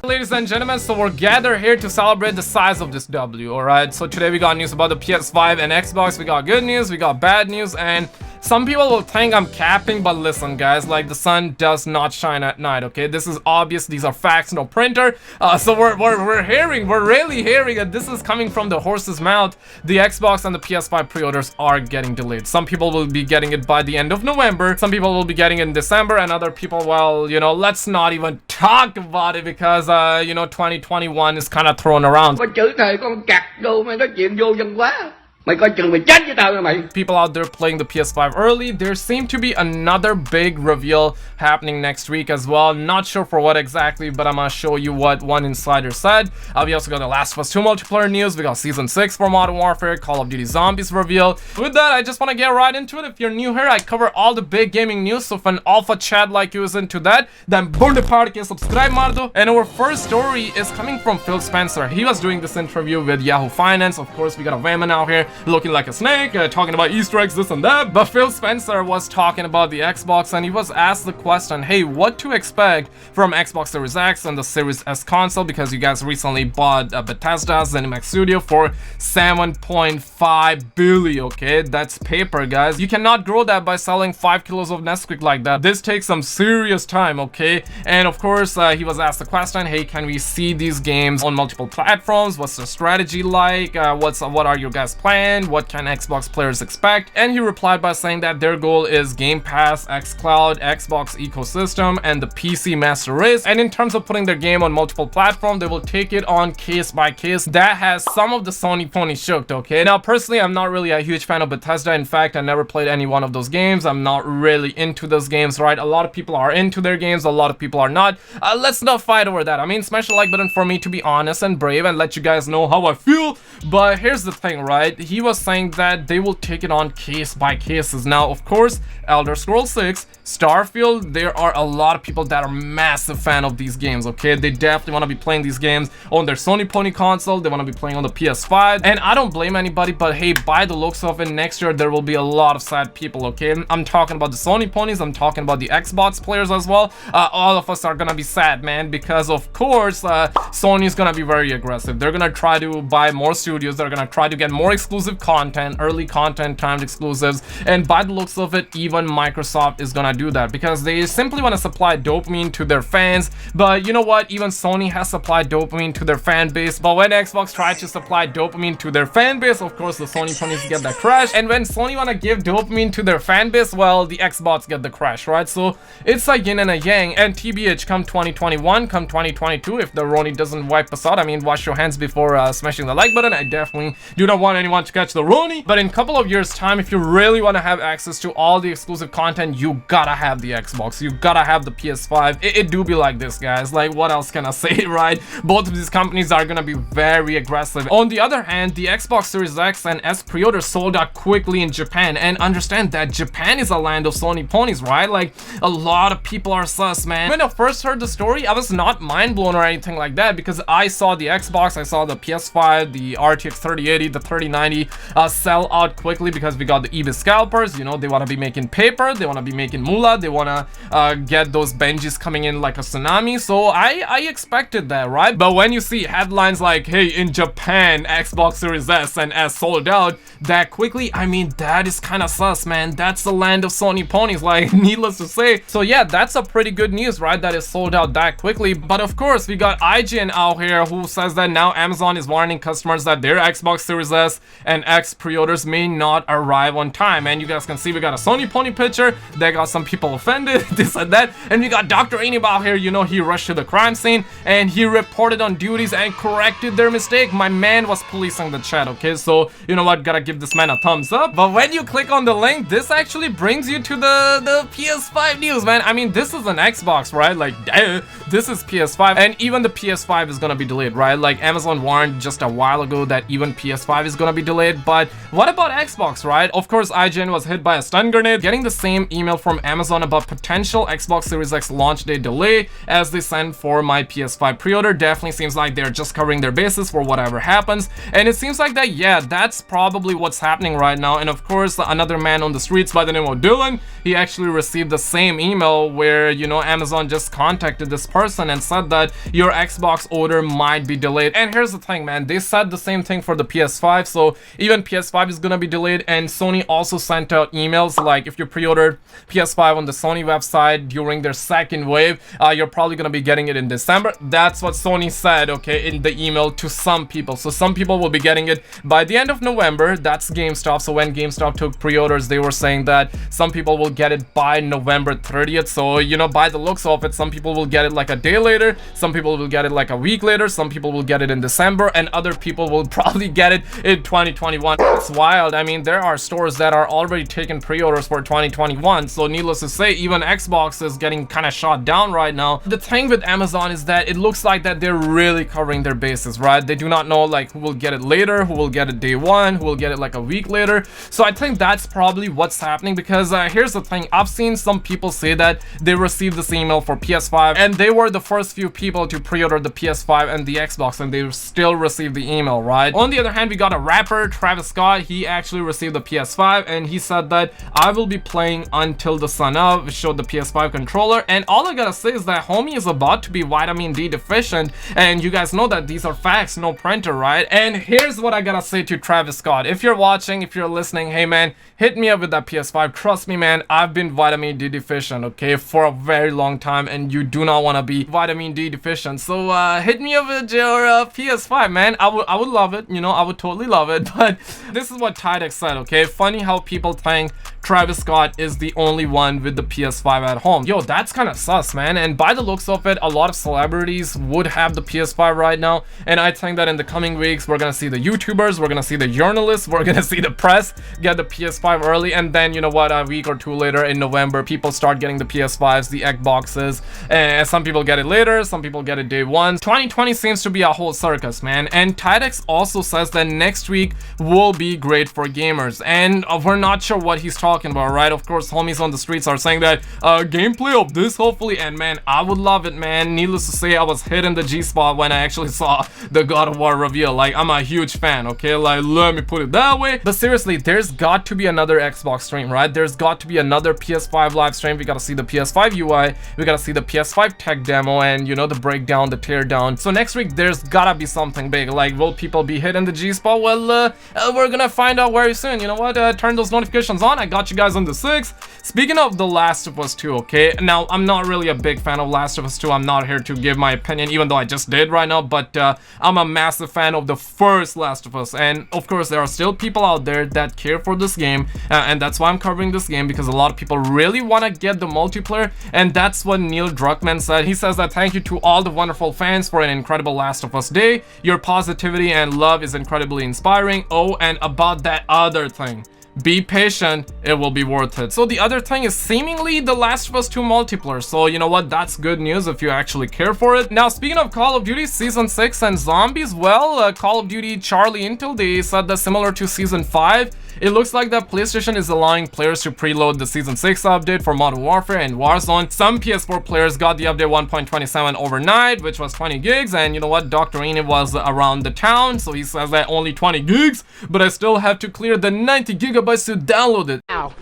Ladies and gentlemen, so we're gathered here to celebrate the size of this W, alright? So today we got news about the PS5 and Xbox. We got good news, we got bad news, and some people will think I'm capping, but listen guys, like the sun does not shine at night, okay? This is obvious, these are facts, no printer. So we're really hearing that this is coming from the horse's mouth. The Xbox and the PS5 pre-orders are getting delayed. Some people will be getting it by the end of November, some people will be getting it in December, and other people, well, you know, let's not even talk about it because, you know, 2021 is kind of thrown around. People out there playing the PS5 early. There seemed to be another big reveal happening next week as well. Not sure for what exactly, but I'm gonna show you what one insider said. We also got the Last of Us 2 multiplayer news. We got Season 6 for Modern Warfare, Call of Duty Zombies reveal. With that, I just want to get right into it. If you're new here, I cover all the big gaming news. So if an alpha chat like you is into that, then burn the party, subscribe mardo. And our first story is coming from Phil Spencer. He was doing this interview with Yahoo Finance. Of course, we got a Vayman out here looking like a snake, talking about Easter eggs, this and that. But Phil Spencer was talking about the Xbox, and he was asked the question, hey, what to expect from Xbox Series X and the Series S console, because you guys recently bought Bethesda's ZeniMax Studio for 7.5 billion, okay? That's paper, guys. You cannot grow that by selling 5 kilos of Nesquik like that. This takes some serious time, okay? And of course, he was asked the question, hey, can we see these games on multiple platforms? What's the strategy like? What are your guys' plans? What can Xbox players expect? And he replied by saying that their goal is Game Pass, xCloud, Xbox ecosystem, and the PC master race. And in terms of putting their game on multiple platforms, they will take it on case by case. That has some of the Sony pony shooked, okay? Now, personally, I'm not really a huge fan of Bethesda. In fact, I never played any one of those games. I'm not really into those games, right? A lot of people are into their games, a lot of people are not. Let's not fight over that. I mean, smash the like button for me to be honest and brave and let you guys know how I feel. But here's the thing, right? He was saying that they will take it on case by cases. Now, of course, Elder Scrolls 6, Starfield, there are a lot of people that are massive fan of these games, okay? They definitely want to be playing these games on their Sony Pony console. They want to be playing on the PS5, and I don't blame anybody, but hey, by the looks of it, next year there will be a lot of sad people, okay? I'm talking about the Sony ponies, I'm talking about the Xbox players as well. All of us are gonna be sad, man, because of course Sony is gonna be very aggressive. They're gonna try to buy more studios, they're gonna try to get more exclusive content, early content, timed exclusives, and by the looks of it, even Microsoft is gonna do that because they simply want to supply dopamine to their fans. But you know what, even Sony has supplied dopamine to their fan base, but when Xbox tried to supply dopamine to their fan base, of course the Sony ponies get that crash, and when Sony want to give dopamine to their fan base, well, the Xbox get the crash, right? So it's a yin and a yang. And TBH, come 2021, come 2022, if the Roni doesn't wipe us out, I mean, wash your hands before smashing the like button. I definitely do not want anyone to catch the Roni, but in a couple of years time, if you really want to have access to all the exclusive content, you gotta have the Xbox, you gotta have the PS5. It do be like this, guys. Like, what else can I say, right? Both of these companies are gonna be very aggressive. On the other hand, the Xbox Series X and S pre-order sold out quickly in Japan, and understand that Japan is a land of Sony ponies, right? Like, a lot of people are sus, man. When I first heard the story, I was not mind blown or anything like that because I saw the Xbox, I saw the PS5, the RTX 3080, the 3090 sell out quickly because we got the EVIS scalpers. You know, they want to be making paper, they want to be making moolah, they want to get those Benjis coming in like a tsunami. So I expected that, right? But when you see headlines like, hey, in Japan, Xbox Series S and S sold out that quickly, I mean, that is kind of sus, man. That's the land of Sony ponies, like, needless to say. So yeah, that's a pretty good news, right? That is sold out that quickly. But of course, we got IGN out here who says that now Amazon is warning customers that their Xbox Series S and X pre-orders may not arrive on time. And you guys can see we got a Sony pony picture that got some people offended, this and that. And we got Dr. Anib out here, you know, he rushed to the crime scene and he reported on duties and corrected their mistake. My man was policing the chat, okay? So you know what, gotta give this man a thumbs up. But when you click on the link, this actually brings you to the PS5 news, man. I mean, this is an Xbox, right? Like, this is PS5, and even the PS5 is gonna be delayed, right? Like, Amazon warned just a while ago that even PS5 is gonna be delayed. But what about Xbox, right? Of course, IGN was hit by a stun grenade, getting the same email from Amazon about potential Xbox Series X launch day delay as they send for my PS5 pre-order. Definitely seems like they're just covering their bases for whatever happens, and it seems like that, yeah, that's probably what's happening right now. And of course, another man on the streets by the name of Dylan, he actually received the same email where, you know, Amazon just contacted this person and said that your Xbox order might be delayed. And here's the thing, man, they said the same thing for the PS5, so even PS5 is gonna be delayed. And Sony also sent out emails like, if you pre-ordered PS5 on the Sony website during their second wave, you're probably gonna be getting it in December. That's what Sony said, okay, in the email to some people. So some people will be getting it by the end of November. That's GameStop. So when GameStop took pre-orders, they were saying that some people will get it by November 30th. So, you know, by the looks of it, some people will get it like a day later, some people will get it like a week later, some people will get it in December, and other people will probably get it in 2021. It's wild. I mean, there are stores that are already taking pre-orders for 2021. So needless to say, even Xbox is getting kind of shot down right now. The thing with Amazon is that it looks like that they're really covering their bases, right? They do not know like who will get it later, who will get it day one, who will get it like a week later. So I think that's probably what's happening, because here's the thing, I've seen some people say that they received this email for PS5 and they were the first few people to pre-order the PS5 and the Xbox, and they still received the email, right? On the other hand, we got a rapper, Travis Scott. He actually received the PS5 and he said that I will be playing until the sun up. We showed the PS5 controller, and all I gotta say is that homie is about to be vitamin D deficient, and you guys know that these are facts, no printer, right? And here's what I gotta say to Travis Scott. If you're watching, if you're listening, hey man, hit me up with that PS5. Trust me, man, I've been vitamin D deficient, okay, for a very long time, and you do not want to be vitamin D deficient. So hit me up with your PS5, man. I would love it, you know, I would totally love it. But this is what Tate said, okay? Funny how people think Travis Scott is the only one with the PS5 at home. Yo, that's kind of sus, man. And by the looks of it, a lot of celebrities would have the PS5 right now, and I think that in the coming weeks we're gonna see the YouTubers, we're gonna see the journalists, we're gonna see the press get the PS5 early, and then, you know what, a week or two later in November, people start getting the PS5s, the Xboxes, and some people get it later, some people get it day one. 2020 seems to be a whole circus, man. And Tidex also says that next week will be great for gamers, and we're not sure what he's talking about, right? Of course, homies on the streets are saying that gameplay of this hopefully, and man, I would love it, man. Needless to say, I was hitting the G spot when I actually saw the God of War reveal. Like, I'm a huge fan, okay? Like, let me put it that way. But seriously, there's got to be another Xbox stream, right? There's got to be another PS5 live stream. We gotta see the PS5 UI, we gotta see the PS5 tech demo, and you know, the breakdown, the teardown. So next week there's gotta be something big. Like, will people be hitting the G spot? Well, we're gonna find out very soon. You know what, turn those notifications on. I got you guys on the 6th. Speaking of The Last of Us 2, okay, now I'm not really a big fan of Last of Us 2. I'm not here to give my opinion, even though I just did right now, but I'm a massive fan of the first Last of Us. And of course, there are still people out there that care for this game, and that's why I'm covering this game, because a lot of people really want to get the multiplayer. And that's what Neil Druckmann said. He says that thank you to all the wonderful fans for an incredible Last of Us day. Your positivity and love is incredibly inspiring. Oh, and about that other thing, be patient, it will be worth it. So the other thing is seemingly The Last of Us 2 multiplayer. So you know what, that's good news if you actually care for it. Now, speaking of Call of Duty Season 6 and zombies, well, Call of Duty Charlie Intel, they said that similar to Season 5, it looks like that PlayStation is allowing players to preload the Season 6 update for Modern Warfare and Warzone. Some PS4 players got the update 1.27 overnight, which was 20 gigs, and you know what, Dr. Ine was around the town, so he says that only 20 gigs, but I still have to clear the 90 gigabytes to download it. Ow.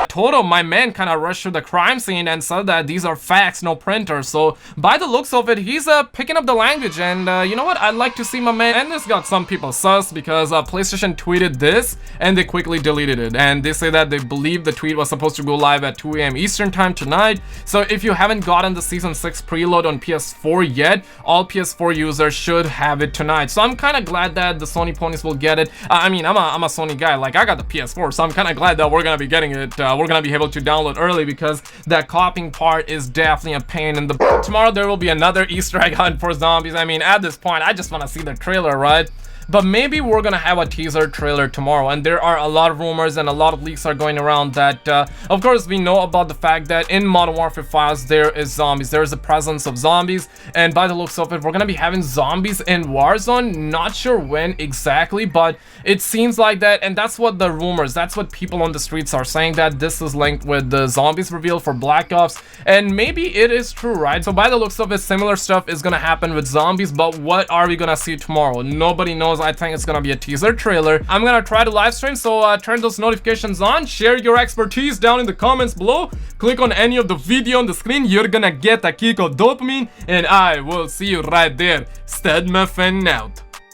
Toto, my man, kind of rushed to the crime scene and said that these are facts, no printer. So by the looks of it, he's picking up the language, and you know what, I'd like to see my man. And this got some people sus, because PlayStation tweeted this and they quickly deleted it, and they say that they believe the tweet was supposed to go live at 2 a.m. Eastern time tonight. So if you haven't gotten the Season 6 preload on PS4 yet, all PS4 users should have it tonight. So I'm kind of glad that the Sony ponies will get it. I mean, I'm a Sony guy, like I got the PS4, so I'm kind of glad that we're gonna be getting it. We're gonna be able to download early, because that copying part is definitely a pain in the tomorrow there will be another Easter egg hunt for zombies. I mean, at this point, I just want to see the trailer, right? but maybe we're gonna have a teaser trailer tomorrow. And there are a lot of rumors and a lot of leaks are going around that of course we know about the fact that in Modern Warfare 5 there is zombies, there is a presence of zombies, and by the looks of it we're gonna be having zombies in Warzone. Not sure when exactly, but it seems like that, and that's what the rumors, that's what people on the streets are saying, that this is linked with the zombies reveal for Black Ops, and maybe it is true, right? So by the looks of it, similar stuff is gonna happen with zombies, but what are we gonna see tomorrow? Nobody knows. I think it's gonna be a teaser trailer. I'm gonna try to live stream, so turn those notifications on, share your expertise down in the comments below, click on any of the video on the screen, you're gonna get a kick of dopamine, and I will see you right there. Steadmuffin out.